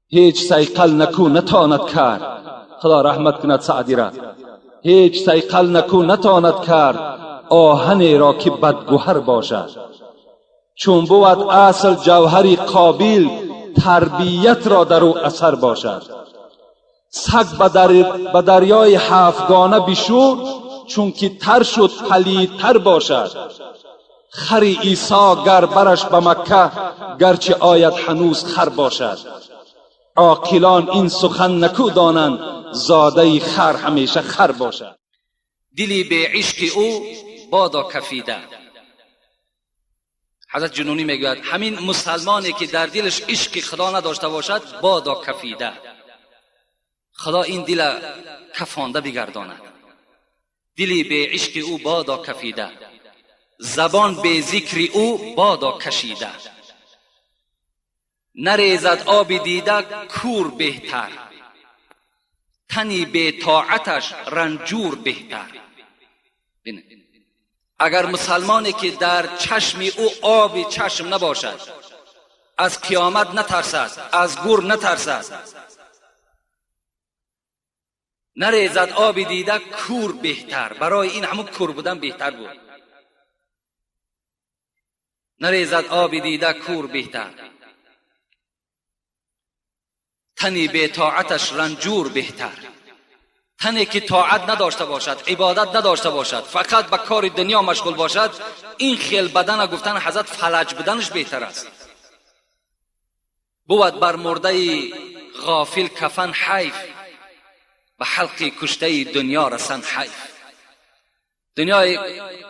هیچ سیقل نکو نتواند کرد. خدا رحمت کند سعدی را. هیچ سیقل نکو نتواند کرد آهنی را که بدگوهر باشد. چون بود اصل جوهری قابل تربیت را در او اثر باشد. سگ به دریای هفتگانه بشو چون که تر شد پلیدتر باشد. خر عیسی گر برش به مکه گرچه آید هنوز خر باشد. عاقلان این سخن نکو دانند زاده خر همیشه خر باشد. دلی به عشق او بادا کفیده. حضرت جنونی میگوید همین مسلمانی که در دلش عشق خدا نداشته باشد بادا کفیده. خدا این دل کفانده بگرداند. دلی به عشق او بادا کفیده، زبان به ذکر او بادا کشیده. نریزد آب دیده کور بهتر، تنی به طاعتش رنجور بهتر. اگر مسلمانی که در چشم او آب چشم نباشد، از قیامت نترسد، از گور نترسد، نریزد آب دیده کور بهتر. برای این همون کور بودن بهتر بود. نریزد آب دیده کور بهتر، تنی به طاعتش رنجور بهتر. تنی که طاعت نداشته باشد، عبادت نداشته باشد، فقط به کار دنیا مشغول باشد، این خیل بدن گفتن حضرت فلج بدنش بهتر است. بود بر مرده غافل کفن حیف، به حلق کشته دنیا رسن حیف. دنیا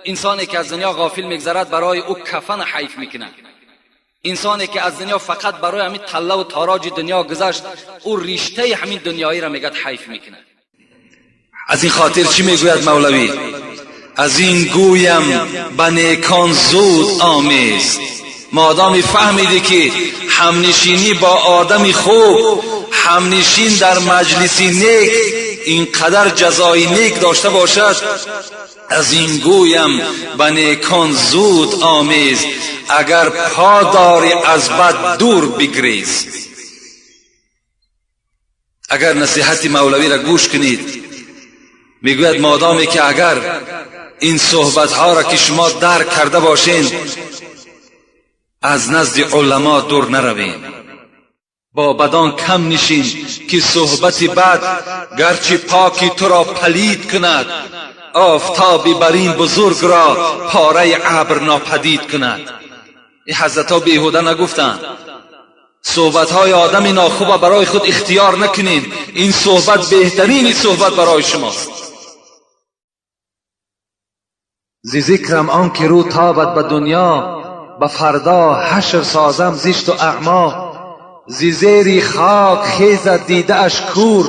انسانی که از دنیا غافل میگذرد برای او کفن حیف میکنه. انسانی که از دنیا فقط برای همین طله و تاراج دنیا گذشت، او رشته همین دنیایی را میگد حیف میکنه. از این خاطر چی میگوید مولوی؟ از این گویم به نیکان زود آمیز. مادامی فهمیدی که همنشینی با آدمی خوب، همنشین در مجلسی نیک اینقدر جزای نیک داشته باشد، از این گویم به نیکان زود آمیز. اگر پا داری از بد دور بگریز. اگر نصیحت مولوی را گوش کنید، میگوید مادامی که اگر این صحبت ها را که شما درک کرده باشین، از نزد علما دور نروین. با بدان کم نشین که صحبت بد گرچه پاکی تو را پلید کند، آفتابی بر این بزرگ را پاره ابر ناپدید کند. این حضرت ها بیهوده نگفتند. صحبت های آدم ناخوب برای خود اختیار نکنین. این صحبت بهترین صحبت برای شماست. زی ذکرم آن که رو تابد به دنیا، به فردا حشر سازم زشت و اعما. زی زیری خاک خیزد دیده اش کور،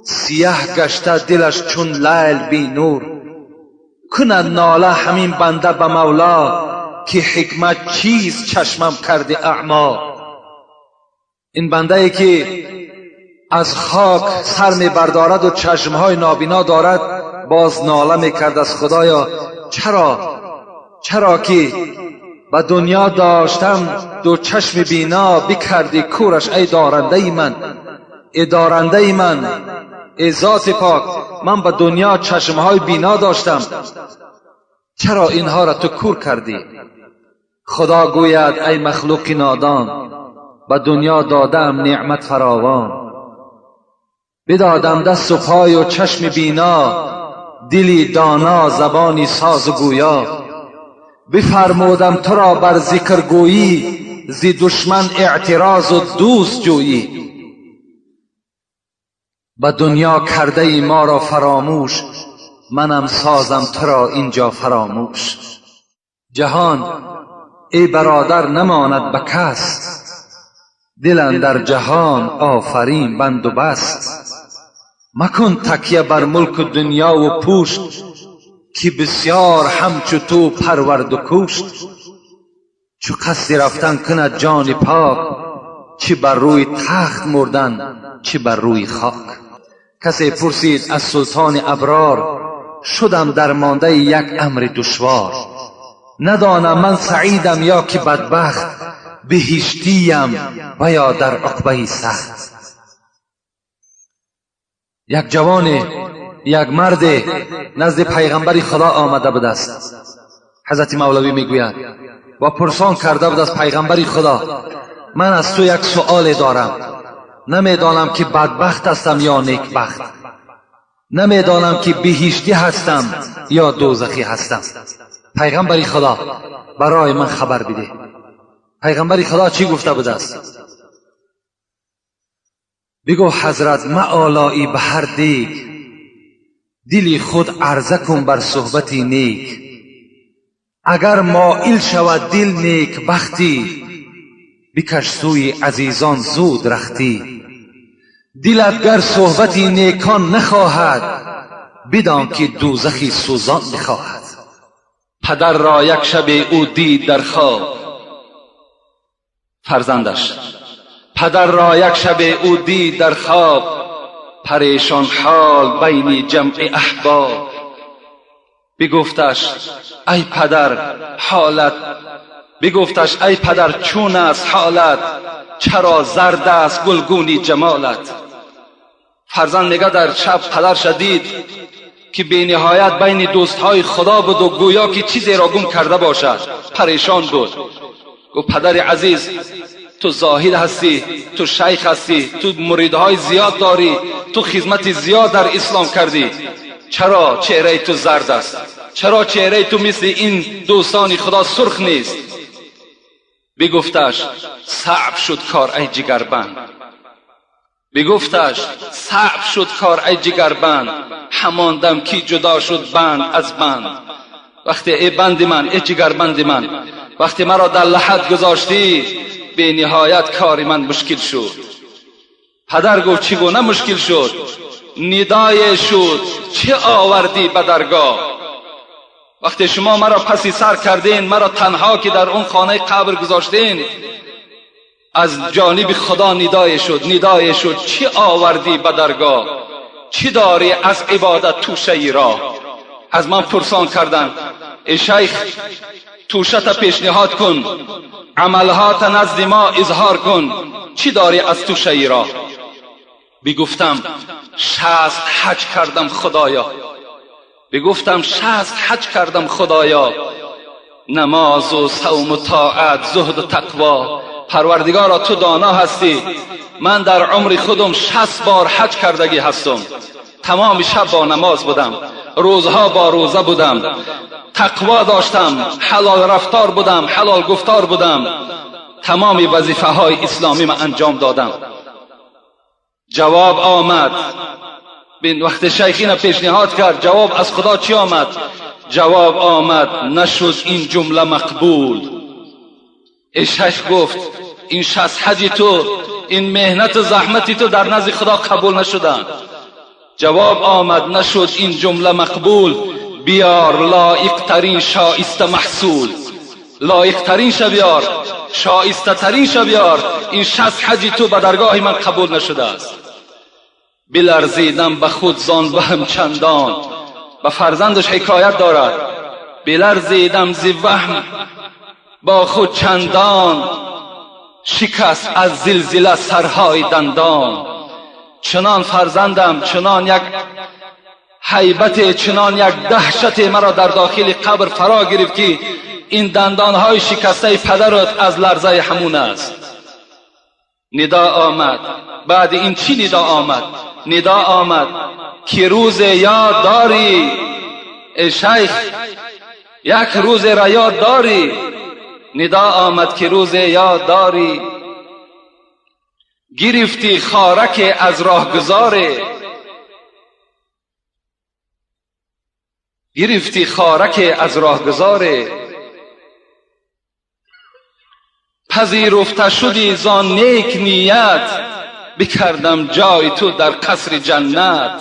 سیاه گشته دلش چون لیل بی نور. کند ناله همین بنده به مولا، که حکمت چیز چشمم کرده اعما. این بنده ای که از خاک سر می بردارد و چشمهای نابینا دارد، باز ناله می کرد از خدایا چرا که به دنیا داشتم دو چشم بینا، بکردی کورش ای دارنده من، ای دارنده من، ای ذات پاک. من به دنیا چشمهای بینا داشتم، چرا اینها را تو کور کردی؟ خدا گوید ای مخلوق نادان، به دنیا دادم نعمت فراوان. بدادم دست و پای و چشم بینا، دلی دانا زبانی ساز و گویا. بفرمودم تو را بر ذکر گویی، زی دشمن اعتراض و دوست جویی. به دنیا کرده ای ما را فراموش، منم سازم تو را اینجا فراموش. جهان ای برادر نماند به کس، دل اندر جهان آفرین بند و بست. مکن تکیه بر ملک دنیا و پوشت، که بسیار همچو تو پرورد و کوشت. چو قصد رفتن کند جان پاک، چه بر روی تخت مردن چه بر روی خاک. کسی پرسید از سلطان ابرار، شدم درمانده یک امر دشوار. ندانم من سعیدم یا که بدبخت، بهشتیم و یا در عقبه سخت. یک جوان، یک مرد نزد پیغمبر خدا آمده بود است. حضرت مولوی میگوید و پرسان کرده بود از پیغمبر خدا من از تو یک سؤال دارم، نمیدانم که بدبخت هستم یا نیکبخت، نمیدانم که بهشتی هستم یا دوزخی هستم. پیغمبر خدا برای من خبر بده. پیغمبر خدا چی گفته بود است؟ بگو حضرت معالایی به هر دیگ، دلی خود عرضه کن بر صحبتی نیک. اگر مائل شود دل نیک بختی، بکش سوی عزیزان زود رختی. دلت گر صحبتی نیکان نخواهد، بدان که دوزخی سوزان بخواهد. پدر را یک شب او دید در خواب فرزندش، پدر را یک شب او دید در خواب، پریشان حال بین جمع احباب. بگفتش ای پدر حالت، بگفتش ای پدر چون است حالت، چرا زرد است گلگونی جمالت. فرزند میگه در شب پدر شدید که بی نهایت بین دوستهای خدا بود و گویا که چیزی را گم کرده باشد، پریشان بود. گفت پدر عزیز تو زاهد هستی، تو شیخ هستی، تو مریدهای زیاد داری، تو خدمت زیاد در اسلام کردی، چرا چهره تو زرد است؟ چرا چهره تو مثل این دوستان خدا سرخ نیست؟ بگفتش صعب شد کار ای جگربند، بگفتش صعب شد کار ای جگربند، همان دم کی جدا شد بند از بند. وقتی ای بند من، ای جگربند من، وقتی مرا در لحد گذاشتی به نهایت کار من مشکل شد. پدر گفت چگونه مشکل شد؟ ندای شد چه آوردی به درگاه؟ وقتی شما مرا پسی سر کردین، مرا تنها که در اون خانه قبر گذاشتین، از جانب خدا ندای شد، ندای شد چه آوردی به درگاه؟ چی داری از عبادت توشه را؟ از من پرسان کردن ای شیخ توشت پیشنهاد کن، عملهات نزد ما اظهار کن، چی داری از توشه را؟ بگفتم 60 حج کردم خدایا، بگفتم 60 حج کردم خدایا، نماز و صوم و طاعت، زهد و تقوا. پروردگارا تو دانا هستی، من در عمر خودم 60 بار حج کردگی هستم. تمام شب با نماز بودم، روزها با روزه بودم، تقوا داشتم، حلال رفتار بودم، حلال گفتار بودم، تمام وظیفه های اسلامی من انجام دادم. جواب آمد، بین وقت شیخین پیشنهاد کرد جواب از خدا چی آمد؟ جواب آمد نشد این جمله مقبول. ای شیخ گفت این 60 حج تو، این مهنت و زحمتی تو در نزد خدا قبول نشدن. جواب آمد نشد این جمله مقبول، بیار لایق ترین شایسته محصول، لایق ترین شبیار، شایسته ترین شبیار. این 60 حج تو به درگاه من قبول نشده است. بلرزیدم به خود زان وهم چندان، به فرزندش حکایت دارد، بلرزیدم زی وهم با خود چندان، شکست از زلزله سرهای دندان. چنان فرزندم، چنان یک هیبت، چنان یک دهشت مرا در داخل قبر فرا گرفت که این دندانهای شکسته پدرت از لرزه همون است. ندا آمد، بعد این چی ندا آمد؟ ندا آمد که روز یاد داری ای شیخ، یک روز را یاد داری؟ ندا آمد که روز یاد داری، گرفتی خارک از راهگذاره، گرفتی خارک از راهگذاره، پذیرفته شدی زان نیک نیت، بکردم جای تو در قصر جنت.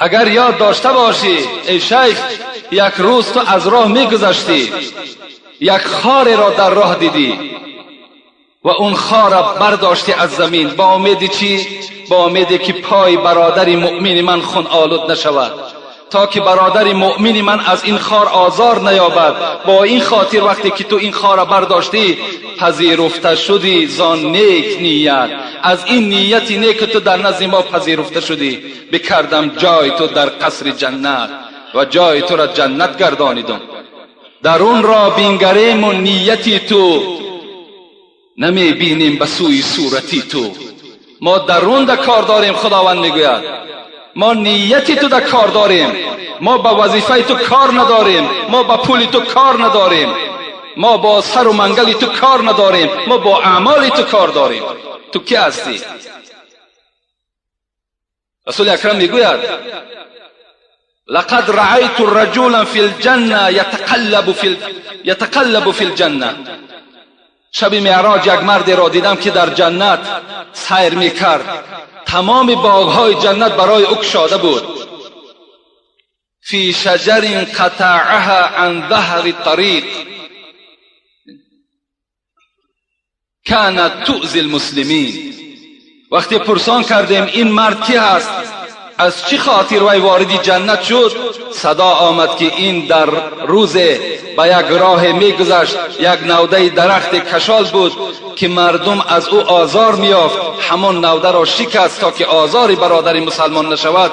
اگر یاد داشته باشی ای شیخ، یک روز تو از راه میگذشتی، یک خار را در راه دیدی و اون خار را برداشتی از زمین، با امید چی؟ با امید که پای برادر مؤمن من خون آلود نشود. تا که برادر مؤمن من از این خار آزار نیابد. با این خاطر وقتی که تو این خار برداشتی پذیرفته شدی زان نیک نیت، از این نیتی نیک تو در نزد ما پذیرفته شدی. بکردم جای تو در قصر جنت و جای تو را جنت گردانیدم. درون را بینگریم و نیتی تو نمی بینیم به سوی صورتی تو. ما درون در کار داریم. خداوند میگوید ما نیتی تو در کار داریم. ما با وظیفه تو کار نداریم، ما با پول تو کار نداریم، ما با سر و منگل تو کار نداریم، ما با اعمال تو کار داریم. تو کی هستی؟ رسول اکرم میگوید لقد رأيت رجلا في الجنة يتقلب في الجنة. شب معراج یک مرد را دیدم که در جنت سیر میکرد. تمام باغهای جنت برای او گشاده بود. فی شجر قطعها عن ظهر الطريق كانت تؤذي المسلمین. وقتی پرسان کردیم این مرد کی هست، از چه خاطر وی وارد جنت شد، صدا آمد که این در روز با یک راه میگذشت، یک نوده درخت کشال بود که مردم از او آزار میافت، همان نوده را شکست تا که آزار برادر مسلمان نشود.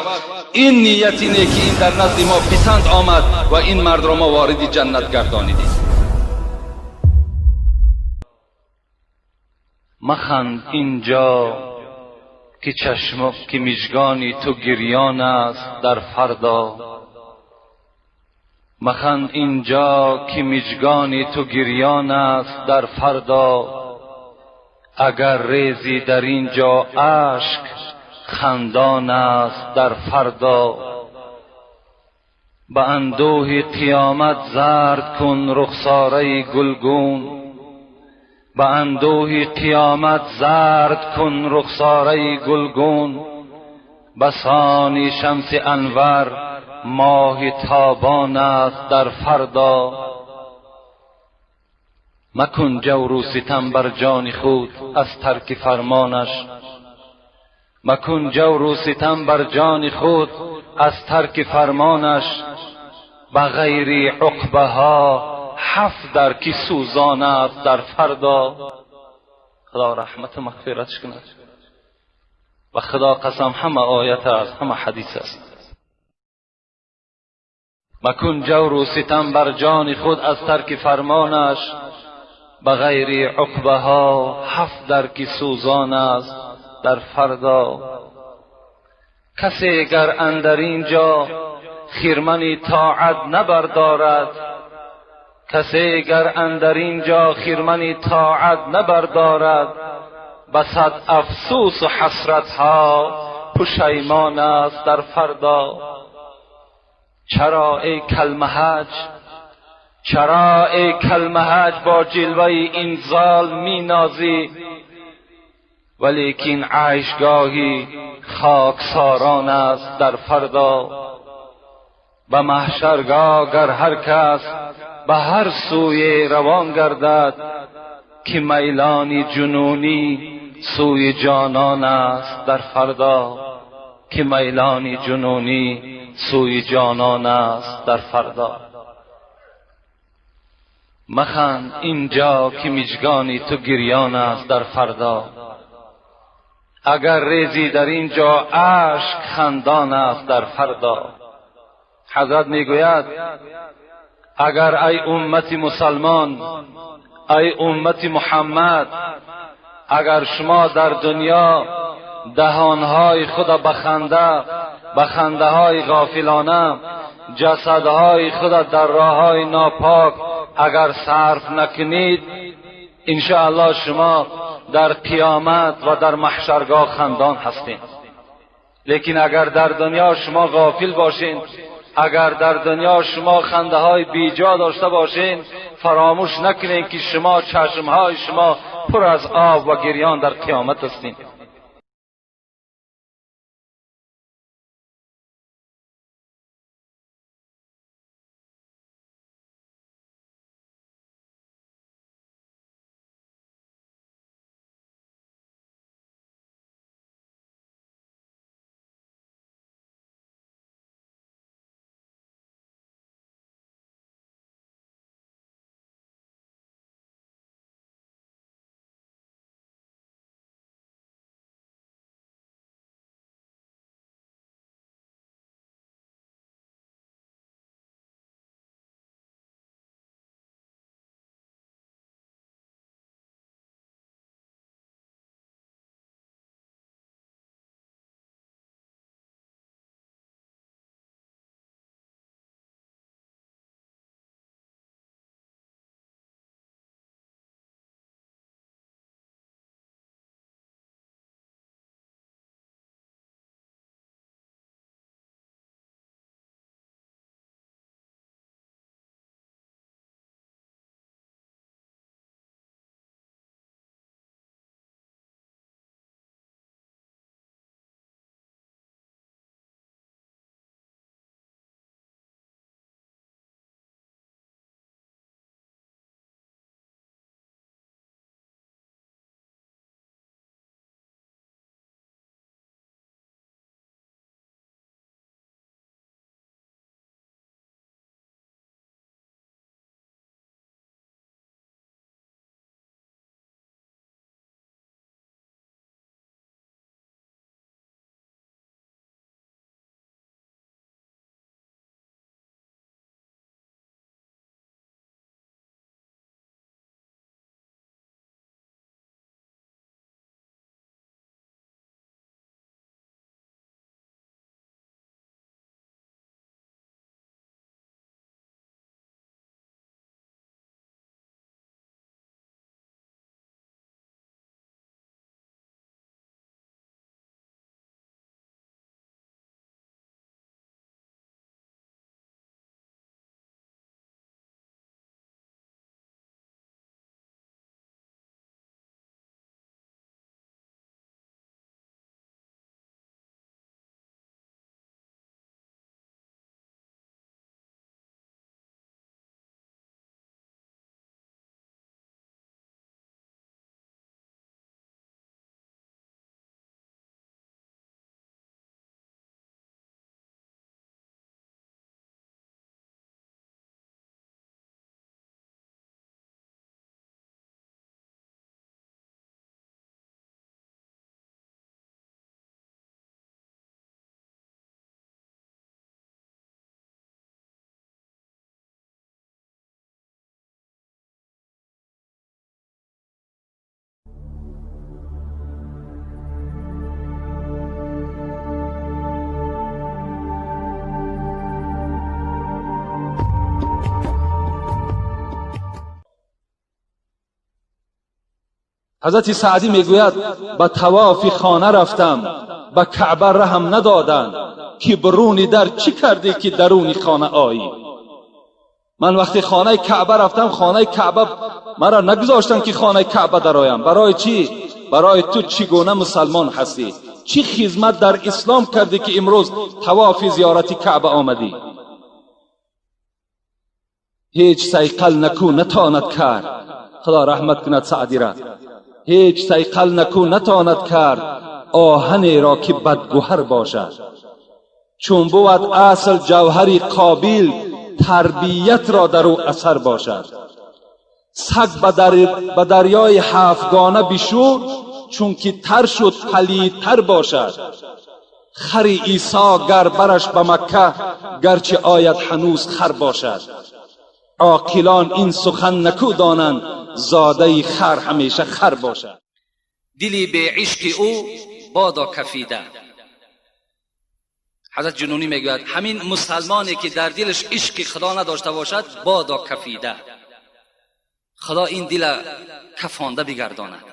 این نیتی نه که این در نزد ما پسند آمد و این مرد را ما وارد جنت گردانیدیم. مخند اینجا که چشم که مژگانی تو گریان است در فردا. مخند اینجا که مژگانی تو گریان است در فردا. اگر ریزی در اینجا اشک خندان است در فردا. به اندوه قیامت زرد کن رخساره گلگون. به اندوه قیامت زرد کن رخساره گلگون. بسان شمس انور ماه تابان است در فردا. مکن جور و ستم بر جان خود از ترک فرمانش. مکن جور و ستم بر جان خود از ترک فرمانش. بغیر عقبه ها 7 در کی سوزان است در فردا. خدا رحمت و مغفرتش کند. و خدا قسم همه آیت است، همه حدیث است. مکن جور و ستم بر جان خود از ترک فرمانش. بغیر عقبه ها 7 در کی سوزان است در فردا. کسی گر اندر اینجا خرمن طاعت نبردارد، کسی گر اندر اینجا خرمن طاعت نبردارد، بصد افسوس و حسرت ها پشیمان است در فردا. چرا ای کلمهج، چرا ای کلمهج با جلوه این زال می نازی، ولیکن عیشگاهی خاکساران است در فردا. به محشرگاه گر هر کس به هر سوی روان گردد، که میلان جنونی سوی جانان است در فردا. که میلان جنونی سوی جانان است در فردا. مخند اینجا که مژگانی تو گریان است در فردا. اگر ریزی در اینجا اشک خندان است در فردا. حضرت میگوید اگر ای امت مسلمان، ای امت محمد، اگر شما در دنیا دهانهای خود به خنده های غافلانه جسدهای خود در راههای ناپاک اگر صرف نکنید، انشاءالله شما در قیامت و در محشرگاه خندان هستید. لیکن اگر در دنیا شما غافل باشین، اگر در دنیا شما خنده های بیجا داشته باشین، فراموش نکنین که شما چشمهای شما پر از آب و گریان در قیامت هستین. حضرت سعدی میگوید به طواف خانه رفتم، به کعبه رحم ندادند که برونی در چی کردی که درونی خانه آیی. من وقتی خانه کعبه رفتم، خانه کعبه مرا نگذاشتن که خانه کعبه درایم. برای چی؟ برای تو چگونه مسلمان هستی، چی خدمت در اسلام کردی که امروز طواف زیارت کعبه آمدی؟ هیچ سیقل نکو نتواند کرد، خدا رحمت کند سعدی را، هیچ سیقل نکو نتواند کرد آهنی را که بدگوهر باشد. چون بود اصل جوهری قابل، تربیت را در او اثر باشد. سگ به دریای هفتگانه بشو، چون که تر شد پلیدتر باشد. خر عیسی گر برش به مکه، گرچه آید هنوز خر باشد. عاقلان این سخن نکو دانند، زاده خر همیشه خر باشد. دلی به عشق او بادا کفیده. حضرت جنونی میگوید همین مسلمانی که در دلش عشق خدا نداشته باشد بادا کفیده. خدا این دل کفانده بگرداند.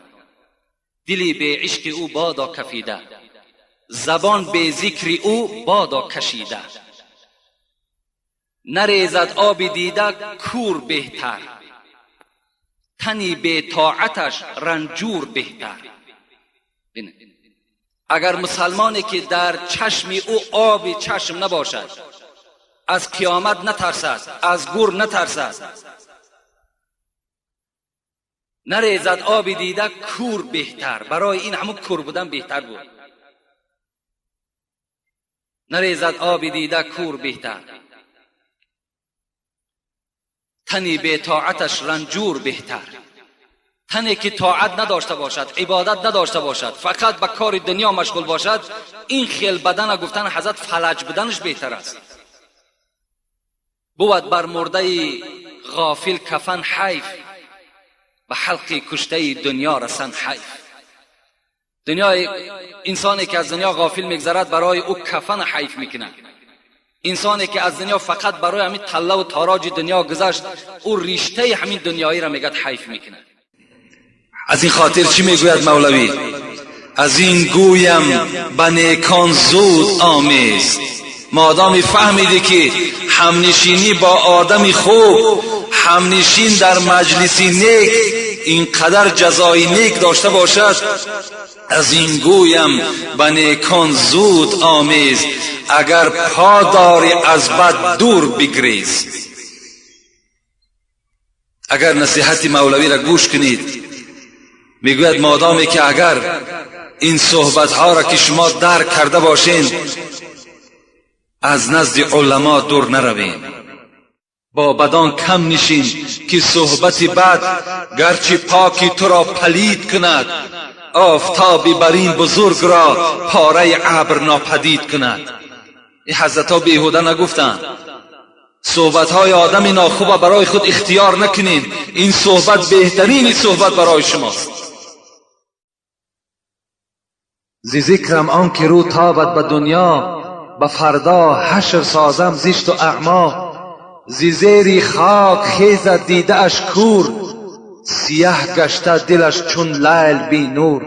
دلی به عشق او بادا کفیده، زبان به ذکر او بادا کشیده. نریزد آب دیده کور بهتر، تنی به طاعتش رنجور بهتر. اگر مسلمانی که در چشم او آب چشم نباشد، از قیامت نترسد، از گور نترسد، نریزد آب دیده کور بهتر. برای این همون کور بودن بهتر بود. نریزد آب دیده کور بهتر، تنی به طاعتش رنجور بهتر. تنی که طاعت نداشته باشد، عبادت نداشته باشد، فقط به کار دنیا مشغول باشد، این خیل بدن گفتن حضرت فلج بدنش بهتر است. بود بر مرده غافل کفن حیف، به حلق کشته دنیا رسن حیف. دنیا، انسانی که از دنیا غافل میگذرد برای او کفن حیف میکنه. انسانی که از دنیا فقط برای همین طله و تاراج دنیا گذشت، او رشته همین دنیایی را میگد حیف میکنه. از این خاطر چی میگوید مولوی؟ از این گویم به نیکان زود آمیز. مادامی فهمیدی که همنشینی با آدمی خوب، همنشین در مجلسی نیک اینقدر جزای نیک داشته باشد، از این گویم به نیکان زود آمیز. اگر پا داری از بد دور بگریز. اگر نصیحت مولوی را گوش کنید، میگوید مادامی که اگر این صحبت ها را که شما درک کرده باشین، از نزد علما دور نروین. با بدان کم نشین که صحبت بد گرچه پاکی تو را پلید کند، آفتابی بر این بزرگ را پاره ابر ناپدید کند. این حضرت ها بیهوده نگفتند. صحبت های آدم ناخوب برای خود اختیار نکنین. این صحبت بهترین صحبت برای شماست. زی ذکرم آن که رو تابد به دنیا، به فردا حشر سازم زشت و اعما. زی زیری خاک خیزد دیده اش کور، سیاه گشته دلش چون لیل بی نور.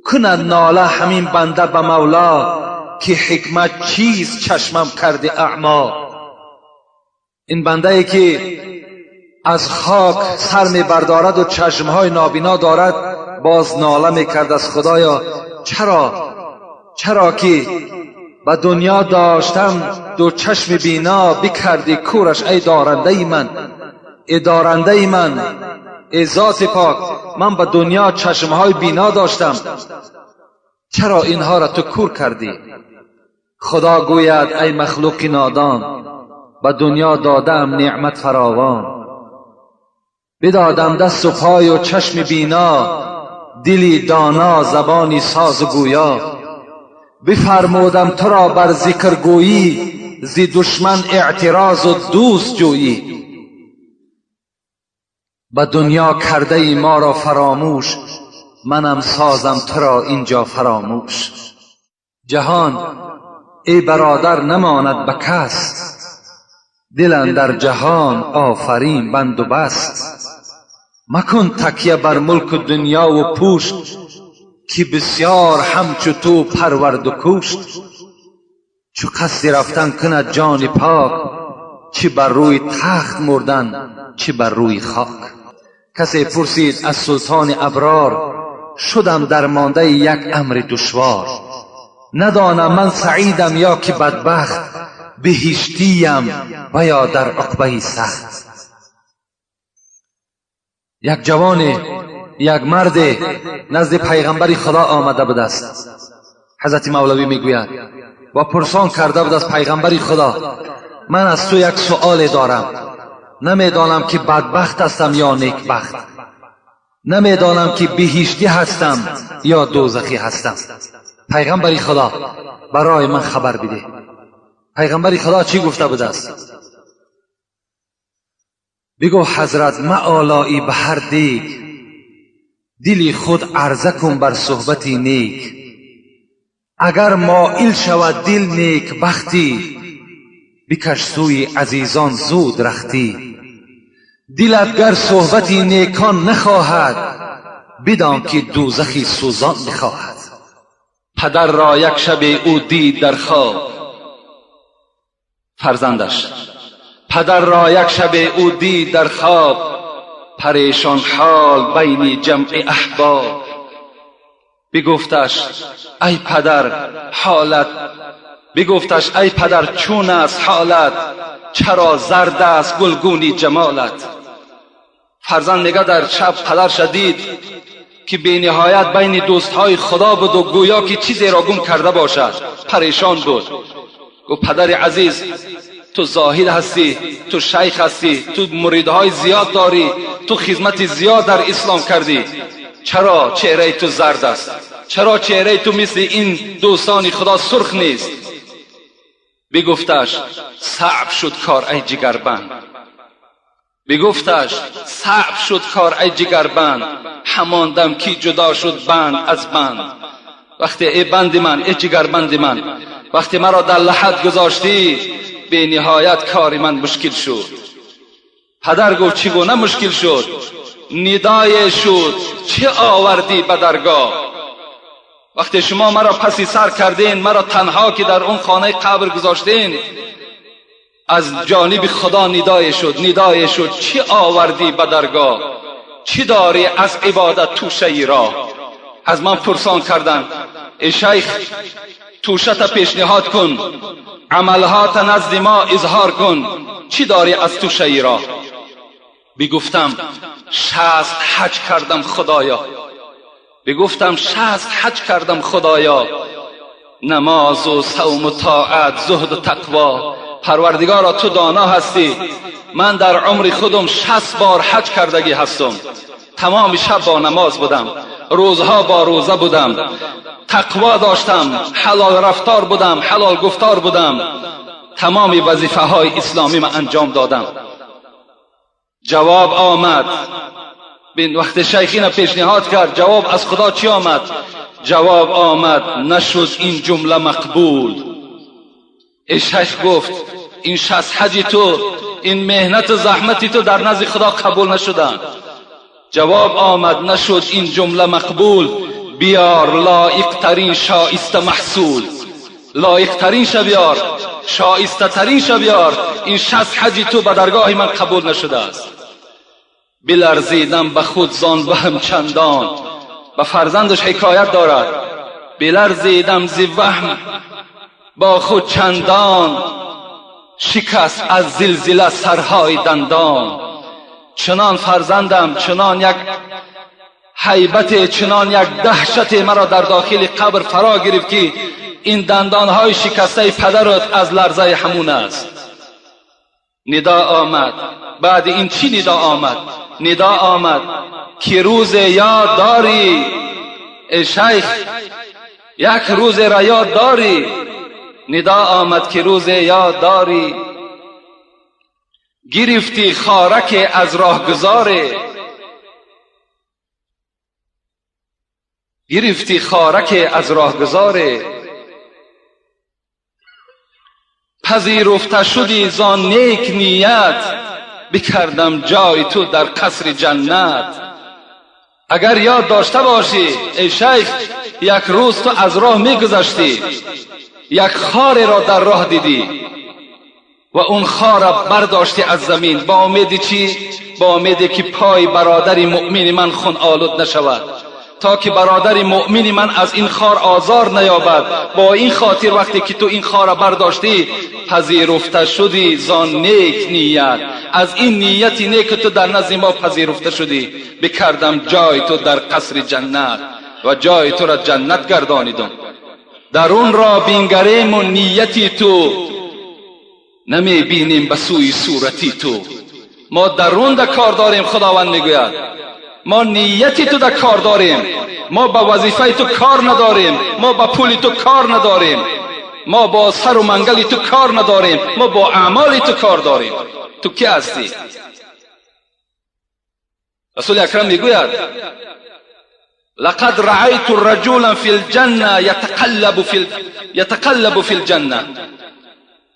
کند ناله همین بنده به مولا، که حکمت چیز چشمم کرده اعما. این بنده ای که از خاک سر می بردارد و چشمهای نابینا دارد، باز ناله می کرد از خدایا چرا که به دنیا داشتم دو چشم بینا، بکردی کورش ای دارنده من، ای دارنده من، ای ذات پاک. من به دنیا چشمهای بینا داشتم، چرا اینها را تو کور کردی؟ خدا گوید ای مخلوق نادان، به دنیا دادم نعمت فراوان. بدادم دست و پای و چشم بینا، دلی دانا زبانی ساز و گویا. بفرمودم تو را بر ذکر گویی، زی دشمن اعتراض و دوست جویی. به دنیا کرده ای ما را فراموش، منم سازم تو را اینجا فراموش. جهان ای برادر نماند به کس، دل اندر جهان آفرین بند و بست. مکن تکیه بر ملک دنیا و پوشت، که بسیار همچو تو پرورد و کشت. چو قصد رفتن کند جان پاک، چه بر روی تخت مردن چه بر روی خاک. کسی پرسید از سلطان ابرار، شدم درمانده یک امر دشوار. ندانم من سعیدم یا که بدبخت، بهشتیم و یا در عقبه سخت. یک جوان، یک مرد نزد پیغمبر خدا آمده بود است. حضرت مولوی میگوید و پرسان کرده بود از پیغمبر خدا، من از تو یک سؤال دارم، نمیدانم که بدبخت هستم یا نیکبخت، نمیدانم که بهشتی هستم یا دوزخی هستم. پیغمبر خدا برای من خبر بده. پیغمبر خدا چی گفته بود است؟ بگو حضرت معالایی به هر دیگ، دلی خود عرضه کن بر صحبتی نیک. اگر مائل شود دل نیک بختی، بکش سوی عزیزان زود رختی. دلت گر صحبتی نیکان نخواهد، بدان که دوزخی سوزان میخواهد. پدر را یک شب او دید در خواب فرزندش، پدر را یک شب او دید در خواب، پریشان حال بین جمع احباب. بگفتش ای پدر حالت، بگفتش ای پدر چون است حالت، چرا زرد است گلگونی جمالت. فرزند میگه در شب پدرش دید که بی نهایت بین دوستهای خدا بود و گویا که چیزی را گم کرده باشد، پریشان بود. گفت پدر عزیز، تو زاهد هستی، تو شیخ هستی، تو مریدهای زیاد داری، تو خدمت زیاد در اسلام کردی، چرا چهره تو زرد است؟ چرا چهره تو مثل این دوستان خدا سرخ نیست؟ بگفتش صعب شد کار ای جگربند، بگفتش صعب شد کار ای جگربند، همان دم کی جدا شد بند از بند. وقتی ای بند من، ای جگربند من، وقتی مرا در لحد گذاشتی، به نهایت کار من مشکل شد. پدر گفت چگونه مشکل شد؟ ندای شد چه آوردی به درگاه؟ وقتی شما مرا پسی سر کردین، مرا تنها که در اون خانه قبر گذاشتین، از جانب خدا ندای شد، ندای شد چه آوردی به درگاه؟ چی داری از عبادت توشه راه؟ از من پرسان کردن ای شیخ توشت پیشنهاد کن، عملهات نزد ما اظهار کن، چی داری از توشه راه؟ بگفتم 60 حج کردم خدایا، بگفتم 60 حج کردم خدایا، نماز و صوم و طاعت، زهد و تقوا. پروردگارا تو دانا هستی، من در عمر خودم 60 بار حج کردگی هستم. تمام شب با نماز بودم، روزها با روزه بودم، تقوا داشتم، حلال رفتار بودم، حلال گفتار بودم، تمام وظیفه های اسلامی ما انجام دادم. جواب آمد، بین وقت شیخین پیشنهاد کرد جواب از خدا چی آمد؟ جواب آمد نشد این جمله مقبول. ای شیخ گفت این 60 حج تو، این مهنت و زحمتی تو در نزد خدا قبول نشدن. جواب آمد نشد این جمله مقبول، بیار لایق ترین شایسته محصول، لایق ترین شبیار، شایسته ترین شبیار، این 60 حج تو به درگاه من قبول نشده است. بلرزیدم به خود زان وهم چندان، به فرزندش حکایت دارد، بلرزیدم ز وهم با خود چندان، شکست از زلزله سرهای دندان. چنان فرزندم، چنان یک هیبت، چنان یک دهشت مرا در داخل قبر فرا گرفت که این دندانهای شکسته پدرت از لرزه همون است. ندا آمد، بعد این چی ندا آمد؟ ندا آمد که روز یاد داری ای شیخ، یک روز را یاد داری؟ ندا آمد که روز یاد داری، گرفتی خارک از راهگذاره، گرفتی خارک از راهگذاره، پذیرفته شدی زان نیک نیت، بکردم جای تو در قصر جنت. اگر یاد داشته باشی ای شیخ، یک روز تو از راه میگذشتی، یک خار را در راه دیدی و اون خار را برداشتی از زمین با امیدی چی؟ با امیدی که پای برادر مؤمن من خون آلود نشود، تا که برادر مؤمن من از این خار آزار نیابد. با این خاطر وقتی که تو این خار را برداشتی پذیرفته شدی زان نیک نیت، از این نیتی نیک تو در نزد ما پذیرفته شدی. بکردم جای تو در قصر جنت و جای تو را جنت گردانیدم. در اون را بینگریم و نیتی تو نمی بینیم به سوی صورتی تو. ما درون در کار داریم، خداوند میگوید ما نیتی تو در کار داریم، ما با وظیفه تو کار نداریم، ما با پول تو کار نداریم، ما با سر و منگل تو کار نداریم، ما با اعمال تو کار داریم. تو کی هستی؟ رسول اکرم میگوید لقد رأيت رجلا في الجنة يتقلب في الجنة.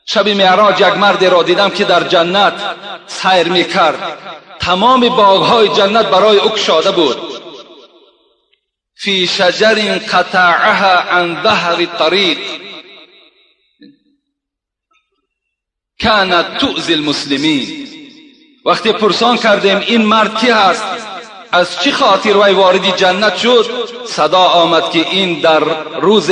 شب معراج یک مرد را دیدم که در جنت سیر میکرد، تمام باغهای جنت برای او گشاده بود. فی شجر قطعها عن ظهر الطريق كانت تؤذي المسلمین. وقتی پرسان کردیم این مرد کی هست، از چه خاطر وی وارد جنت شد، صدا آمد که این در روز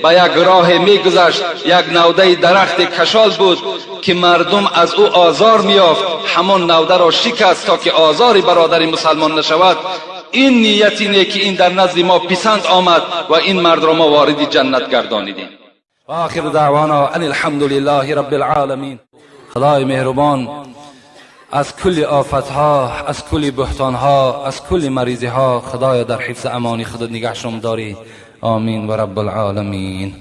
با یک راه میگذشت، یک نوده درخت کشال بود که مردم از او آزار میافت، همان نوده را شکست تا که آزار برادر مسلمان نشود. این نیتی نه که این در نزد ما پسند آمد و این مرد را ما وارد جنت گردانیدیم. و آخر دعوانا ان الحمد لله رب العالمین. خدای مهربان از کل آفتها، از کل بهتانها، از کل مریضیها خدایا در حفظ امانی خودت نگهشون داری. آمین و رب العالمین.